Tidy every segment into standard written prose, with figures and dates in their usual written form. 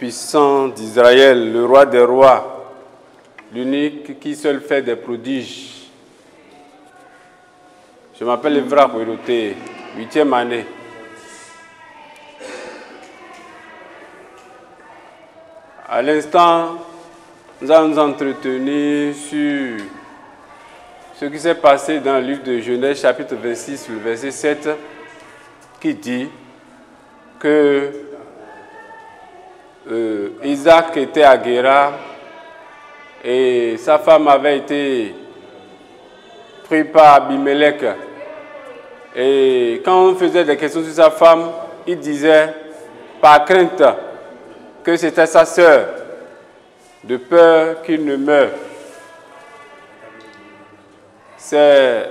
Tout-Puissant d'Israël, le roi des rois, l'unique qui seul fait des prodiges. Je m'appelle Evra Koueroté, 8e année. À l'instant, nous allons nous entretenir sur ce qui s'est passé dans le livre de Genèse, chapitre 26, le verset 7, qui dit que Isaac était à Guérar et sa femme avait été prise par Abimelech. Et quand on faisait des questions sur sa femme, il disait par crainte que c'était sa sœur, de peur qu'il ne meure. C'est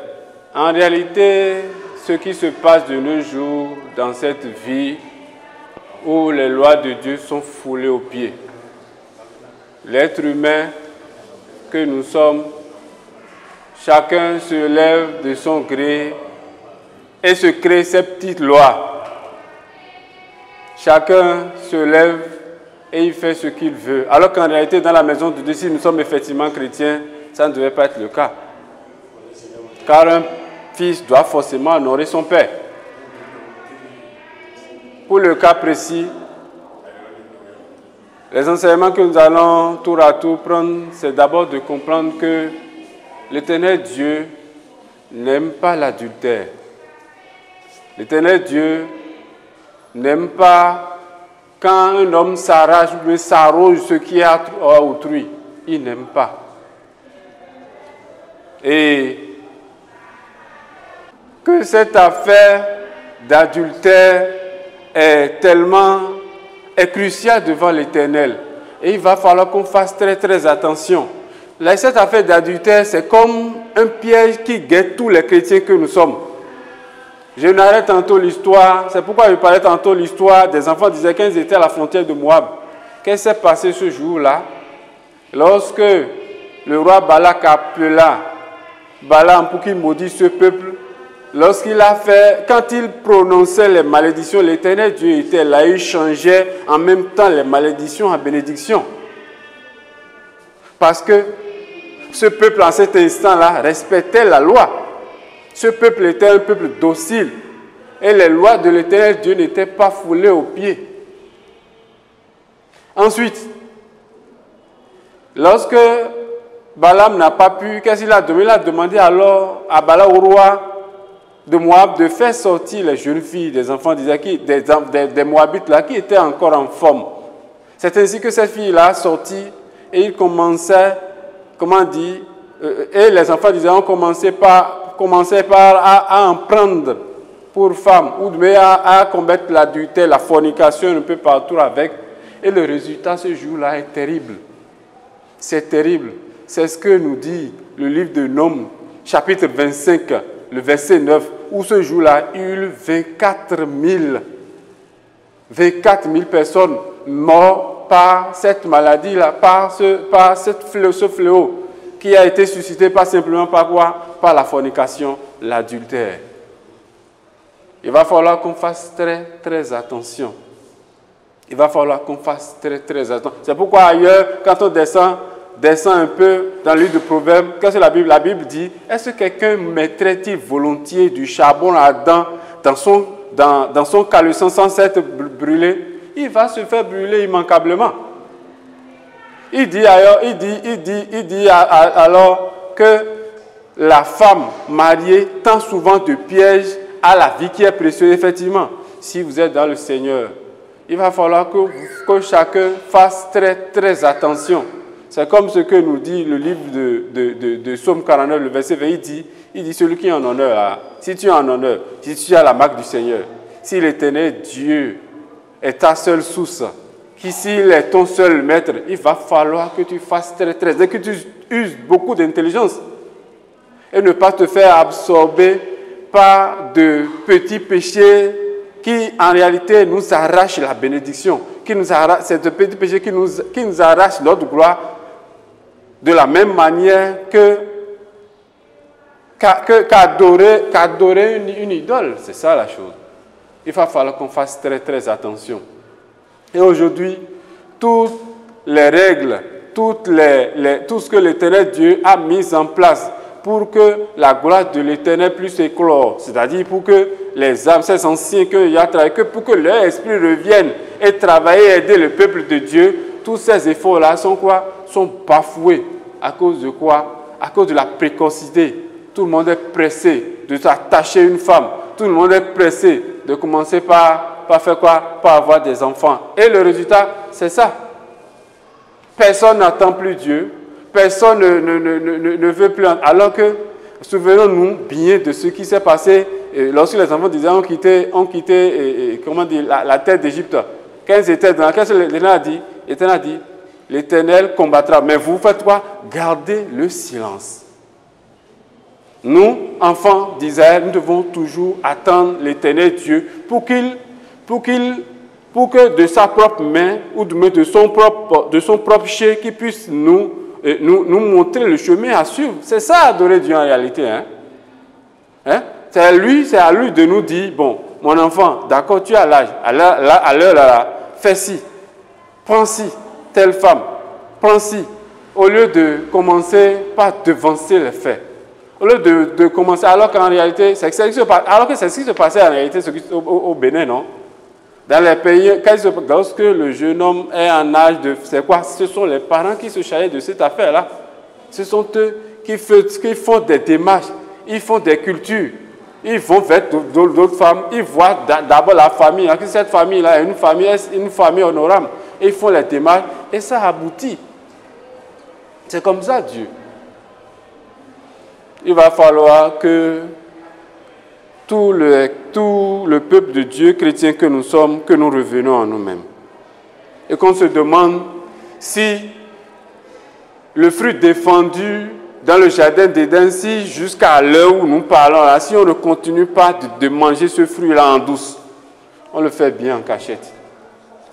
en réalité ce qui se passe de nos jours dans cette vie où les lois de Dieu sont foulées aux pieds. L'être humain que nous sommes, chacun se lève de son gré et se crée ses petites lois. Chacun se lève et il fait ce qu'il veut. Alors qu'en réalité, dans la maison de Dieu, si nous sommes effectivement chrétiens, ça ne devait pas être le cas. Car un fils doit forcément honorer son père. Pour le cas précis, les enseignements que nous allons tour à tour prendre, c'est d'abord de comprendre que l'Éternel Dieu n'aime pas l'adultère. L'Éternel Dieu n'aime pas quand un homme s'arrache ou s'arroge ce qui est à autrui. Il n'aime pas. Et que cette affaire d'adultère est cruciale devant l'Éternel. Et il va falloir qu'on fasse très très attention. Là, cette affaire d'adultère, c'est comme un piège qui guette tous les chrétiens que nous sommes. Je narrais tantôt l'histoire, c'est pourquoi je parlais tantôt l'histoire des enfants d'Israël quand ils étaient à la frontière de Moab. Qu'est-ce qui s'est passé ce jour-là? Lorsque le roi Balak appela Balaam pour qu'il maudisse ce peuple, lorsqu'il a fait, quand il prononçait les malédictions, l'Éternel Dieu était là, il changeait en même temps les malédictions en bénédictions. Parce que ce peuple en cet instant-là respectait la loi. Ce peuple était un peuple docile et les lois de l'Éternel Dieu n'étaient pas foulées aux pieds. Ensuite, lorsque Balaam n'a pas pu, qu'est-ce qu'il a demandé? Il a demandé alors à Balaam, au roi de Moab, de faire sortir les jeunes filles des enfants d'Israël, des Moabites là, qui étaient encore en forme. C'est ainsi que cette fille-là a sorti et il commençait, comment dire, et les enfants d'Israël ont commencé par en prendre pour femmes, ou bien à combattre l'adultère, la fornication un peu partout avec. Et le résultat ce jour-là est terrible. C'est terrible. C'est ce que nous dit le livre de Nom, chapitre 25, le verset 9, où ce jour-là, il y a eu 24 000 personnes mortes par cette maladie-là, par ce fléau qui a été suscité pas simplement par quoi? Par la fornication, l'adultère. Il va falloir qu'on fasse très, très attention. Il va falloir qu'on fasse très, très attention. C'est pourquoi ailleurs, quand on descend un peu dans le livre de Proverbes, qu'est-ce que la Bible dit? Est-ce que quelqu'un mettrait-il volontiers du charbon ardent dans son caleçon sans s'être brûlé? Il va se faire brûler immanquablement. Il dit alors que la femme mariée tend souvent de pièges à la vie qui est précieuse. Effectivement, si vous êtes dans le Seigneur, il va falloir que chacun fasse très, très attention. C'est comme ce que nous dit le livre de Psaume 49, le verset 20. Il dit celui qui est en honneur, si tu es en honneur, si tu as la marque du Seigneur, si l'Éternel Dieu est ta seule source, s'il est ton seul maître, il va falloir que tu fasses très, très, que tu uses beaucoup d'intelligence et ne pas te faire absorber par de petits péchés qui, en réalité, nous arrachent la bénédiction, c'est de petits péchés qui nous arrachent notre gloire de la même manière qu'adorer une idole. C'est ça la chose. Il va falloir qu'on fasse très, très attention. Et aujourd'hui, toutes les règles, tout ce que l'Éternel Dieu a mis en place pour que la gloire de l'Éternel puisse éclore, c'est-à-dire pour que les âmes, ces anciens qu'il a travaillé, pour que leur esprit revienne et travailler et aider le peuple de Dieu, tous ces efforts-là sont quoi? Sont bafoués. À cause de quoi? À cause de la précocité. Tout le monde est pressé de s'attacher à une femme. Tout le monde est pressé de commencer par faire quoi? Par avoir des enfants. Et le résultat, c'est ça. Personne n'attend plus Dieu. Personne ne veut plus. Alors que, souvenons-nous bien de ce qui s'est passé lorsque les enfants d'Israël ont quitté comment dire, la terre d'Égypte. Quand ils étaient dans qu'est-ce que l'Éternel a dit? L'Éternel combattra. Mais vous faites quoi? Gardez le silence. Nous, enfants d'Israël, nous devons toujours attendre l'Éternel Dieu pour que de sa propre main ou de son propre chien, qu'il puisse nous montrer le chemin à suivre. C'est ça, adorer Dieu en réalité. C'est à lui de nous dire, bon, mon enfant, d'accord, tu as l'âge, à l'heure là, fais ci, prends ci, telle femme, prends ci, au lieu de commencer par devancer les faits. Au lieu de commencer, alors qu'en réalité, c'est ce qui se passait en réalité au Bénin, non? Dans les pays, lorsque le jeune homme est en âge de... C'est quoi? Ce sont les parents qui se chargent de cette affaire-là. Ce sont eux qui font des démarches, ils font des cultures. Ils vont vers d'autres femmes, ils voient d'abord la famille. Cette famille-là est une famille honorable. Ils font les démarches et ça aboutit. C'est comme ça, Dieu. Il va falloir que tout le peuple de Dieu chrétien que nous sommes, que nous revenons en nous-mêmes. Et qu'on se demande si le fruit défendu dans le jardin d'Éden, si jusqu'à l'heure où nous parlons, là, si on ne continue pas de manger ce fruit-là en douce, on le fait bien en cachette.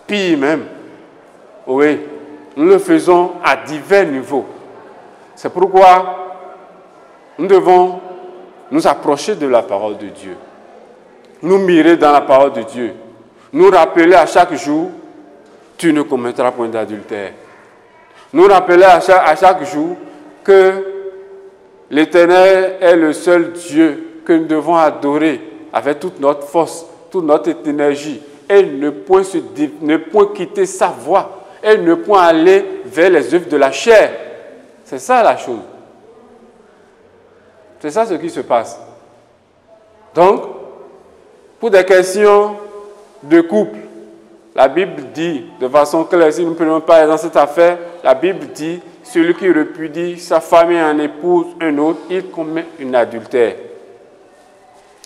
Pire même, oui, nous le faisons à divers niveaux. C'est pourquoi nous devons nous approcher de la parole de Dieu, nous mirer dans la parole de Dieu, nous rappeler à chaque jour, tu ne commettras point d'adultère. Nous rappeler à chaque jour que l'Éternel est le seul Dieu que nous devons adorer avec toute notre force, toute notre énergie, et ne point quitter sa voie, et ne point aller vers les œuvres de la chair. C'est ça la chose. C'est ça ce qui se passe. Donc, pour des questions de couple, la Bible dit, de façon claire, si nous ne prenons pas dans cette affaire, la Bible dit, celui qui repudie sa femme et en épouse un autre, il commet un adultère.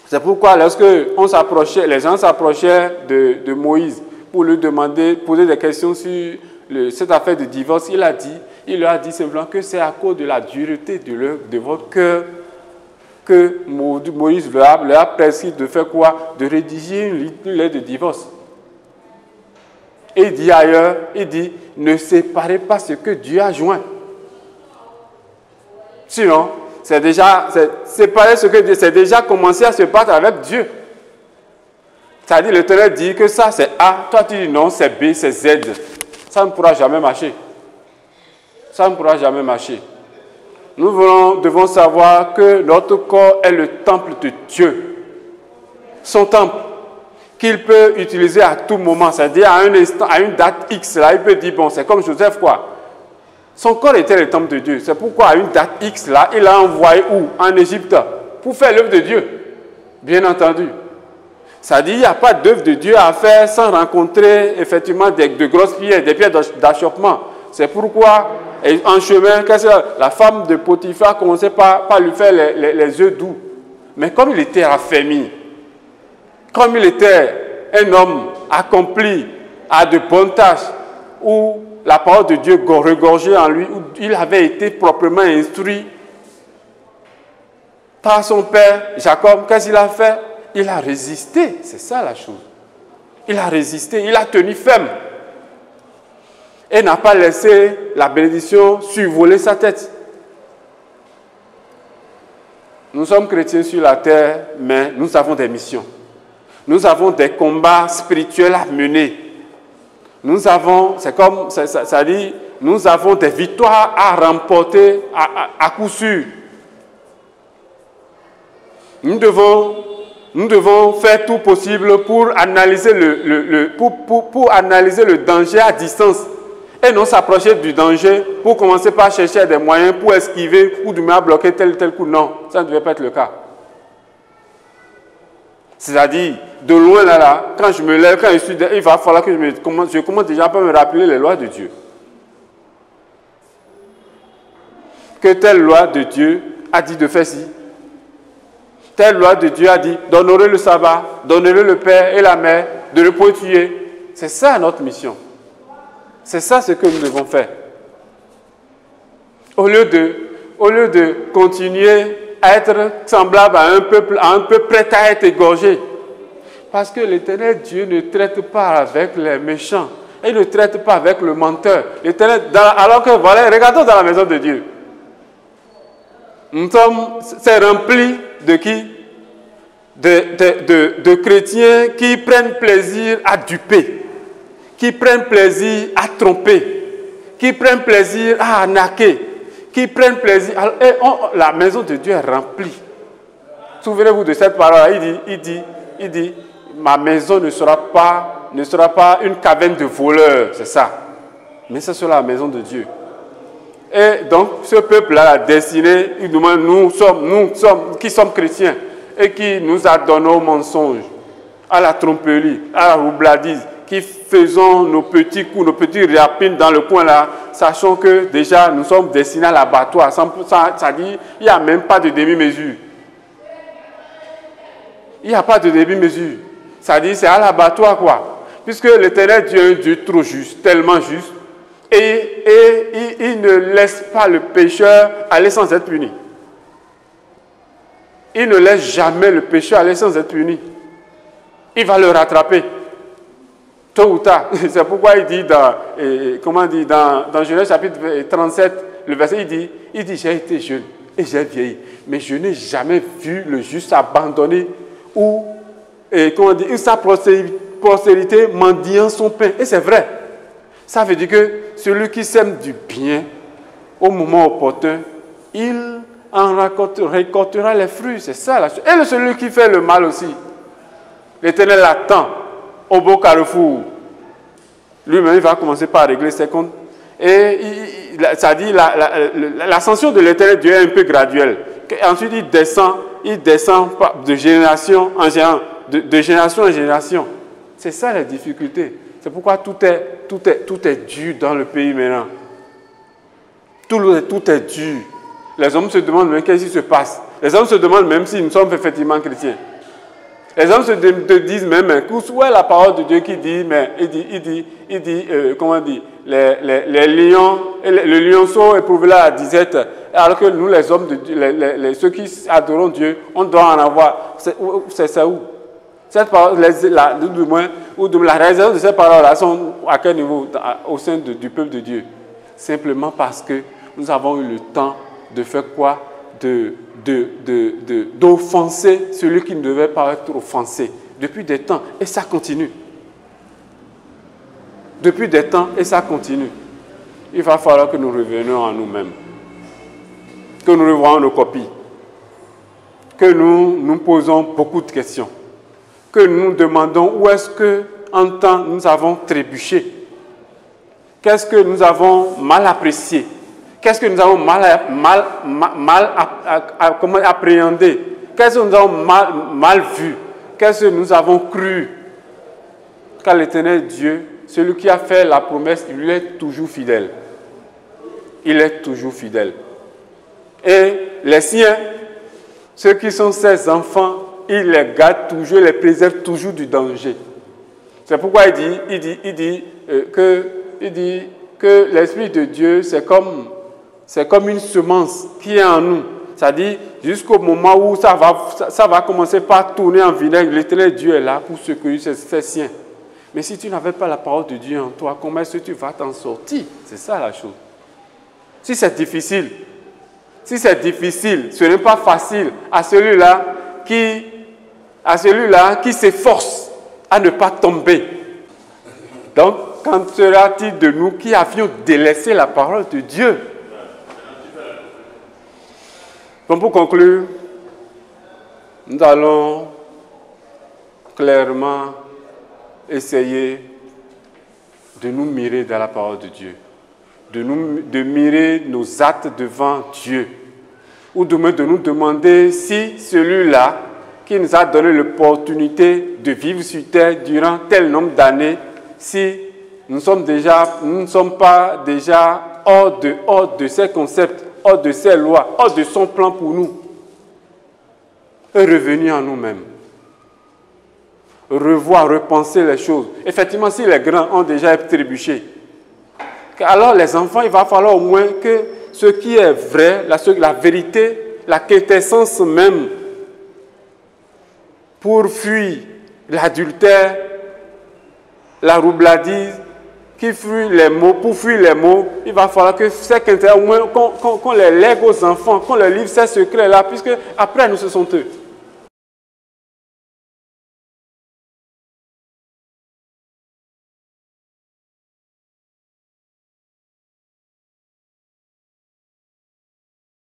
C'est pourquoi lorsque les gens s'approchaient de Moïse pour lui demander, poser des questions sur cette affaire de divorce, il leur a dit simplement que c'est à cause de la dureté de votre cœur que Moïse leur a prescrit de faire quoi? De rédiger une lettre de divorce. Et il dit ailleurs, ne séparez pas ce que Dieu a joint. Sinon, séparer ce que Dieu, c'est déjà commencer à se battre avec Dieu. C'est-à-dire, l'Éternel dit que ça c'est A, toi tu dis non, c'est B, c'est Z. Ça ne pourra jamais marcher. Ça ne pourra jamais marcher. Nous devons savoir que notre corps est le temple de Dieu. Son temple, qu'il peut utiliser à tout moment, c'est-à-dire à un instant, à une date X, là, il peut dire, bon, c'est comme Joseph, quoi. Son corps était le temple de Dieu. C'est pourquoi à une date X, là, il a envoyé où? En Égypte, pour faire l'œuvre de Dieu. Bien entendu. C'est-à-dire, il n'y a pas d'œuvre de Dieu à faire sans rencontrer, effectivement, de grosses pierres, des pierres d'achoppement. C'est pourquoi, en chemin, la femme de Potiphar commençait par lui faire les œufs doux. Mais comme il était affermi, comme il était un homme accompli à de bonnes tâches, où la parole de Dieu regorgeait en lui, où il avait été proprement instruit par son père Jacob, qu'est-ce qu'il a fait? Il a résisté, c'est ça la chose. Il a résisté, il a tenu ferme. Et n'a pas laissé la bénédiction survoler sa tête. Nous sommes chrétiens sur la terre, mais nous avons des missions. Nous avons des combats spirituels à mener. nous avons, ça dit, nous avons des victoires à remporter à coup sûr. Nous devons faire tout possible pour analyser pour analyser le danger à distance et non s'approcher du danger pour commencer par chercher des moyens pour esquiver ou du moins bloquer tel coup. Non, ça ne devait pas être le cas. C'est-à-dire, de loin là, quand je me lève, quand je suis, il va falloir que je commence déjà par me rappeler les lois de Dieu. Que telle loi de Dieu a dit de faire ci. Telle loi de Dieu a dit d'honorer le sabbat, d'honorer le père et la mère, de ne point tuer. C'est ça notre mission. C'est ça ce que nous devons faire. Au lieu de continuer à être semblable à un peuple prêt à être égorgé. Parce que l'Éternel Dieu ne traite pas avec les méchants. Et il ne traite pas avec le menteur. Alors que, voilà, regardons dans la maison de Dieu. C'est rempli de qui? De chrétiens qui prennent plaisir à duper, qui prennent plaisir à tromper, qui prennent plaisir à arnaquer, qui prennent plaisir. La maison de Dieu est remplie. Souvenez-vous de cette parole. Il dit, ma maison ne sera pas une caverne de voleurs, c'est ça. Mais c'est sur la maison de Dieu. Et donc, ce peuple-là a destiné, nous qui sommes chrétiens et qui nous adonnons au mensonge, à la tromperie, à la roubladise, qui faisons nos petits coups, nos petits rapines dans le coin là, sachant que déjà nous sommes destinés à l'abattoir. Ça dit, il n'y a même pas de demi-mesure. Il n'y a pas de demi-mesure. Ça dit, c'est à l'abattoir quoi. Puisque l'Éternel Dieu est un Dieu trop juste, tellement juste, et il ne laisse pas le pécheur aller sans être puni. Il ne laisse jamais le pécheur aller sans être puni. Il va le rattraper. Tôt ou tard. C'est pourquoi il dit dans Genèse chapitre 37, le verset, il dit, j'ai été jeune et j'ai vieilli, mais je n'ai jamais vu le juste abandonné ou sa postérité mendiant son pain. Et c'est vrai. Ça veut dire que celui qui sème du bien au moment opportun, il en récoltera les fruits. C'est ça la chose. Et celui qui fait le mal aussi, l'Éternel attend au beau carrefour. Lui-même, il va commencer par régler ses comptes. Et ça dit, l'ascension de l'Éternel Dieu est un peu graduelle. Ensuite, il descend de génération en génération. C'est ça la difficulté. C'est pourquoi tout est dur dans le pays maintenant. Tout est dur. Les hommes se demandent même qu'est-ce qui se passe. Les hommes se demandent même si nous sommes effectivement chrétiens. Les hommes se disent même, où est la parole de Dieu qui dit, mais il dit, comment dire, les lions, le lionceau éprouvé la disette, alors que nous les hommes, ceux qui adorons Dieu, on doit en avoir. C'est où? Cette parole, la réalisation de ces paroles-là sont à quel niveau au sein du peuple de Dieu? Simplement parce que nous avons eu le temps de faire quoi? D'offenser celui qui ne devait pas être offensé. Depuis des temps, et ça continue. Depuis des temps, et ça continue. Il va falloir que nous revenions à nous-mêmes. Que nous revoyons nos copies. Que nous nous posons beaucoup de questions. Que nous nous demandons où est-ce qu'en temps nous avons trébuché. Qu'est-ce que nous avons mal apprécié? Qu'est-ce que nous avons mal appréhendé? Qu'est-ce que nous avons mal vu? Qu'est-ce que nous avons cru? Car l'Éternel Dieu, celui qui a fait la promesse, il est toujours fidèle. Il est toujours fidèle. Et les siens, ceux qui sont ses enfants, il les garde toujours, les préserve toujours du danger. C'est pourquoi il dit que l'Esprit de Dieu, c'est comme une semence qui est en nous. C'est-à-dire, jusqu'au moment où ça va commencer par tourner en vinaigre, l'Éternel Dieu est là pour secourir ses siens. Mais si tu n'avais pas la parole de Dieu en toi, comment est-ce que tu vas t'en sortir? C'est ça la chose. Si c'est difficile, ce n'est pas facile à celui-là qui s'efforce à ne pas tomber. Donc, qu'en sera-t-il de nous qui avions délaissé la parole de Dieu? Donc pour conclure, nous allons clairement essayer de nous mirer dans la parole de Dieu, de mirer nos actes devant Dieu, ou de nous demander si celui-là qui nous a donné l'opportunité de vivre sur terre durant tel nombre d'années, si nous ne sommes pas déjà hors de ses concepts, hors de ses lois, hors de son plan pour nous, et revenir en nous-mêmes. Revoir, repenser les choses. Effectivement, si les grands ont déjà trébuché, alors les enfants, il va falloir au moins que ce qui est vrai, la vérité, la quintessence même, pour fuir l'adultère, la roubladise, pour fuir les mots, il va falloir que ces quintessence, au moins qu'on les lègue aux enfants, qu'on leur livre ces secrets-là, puisque après nous, ce sont eux.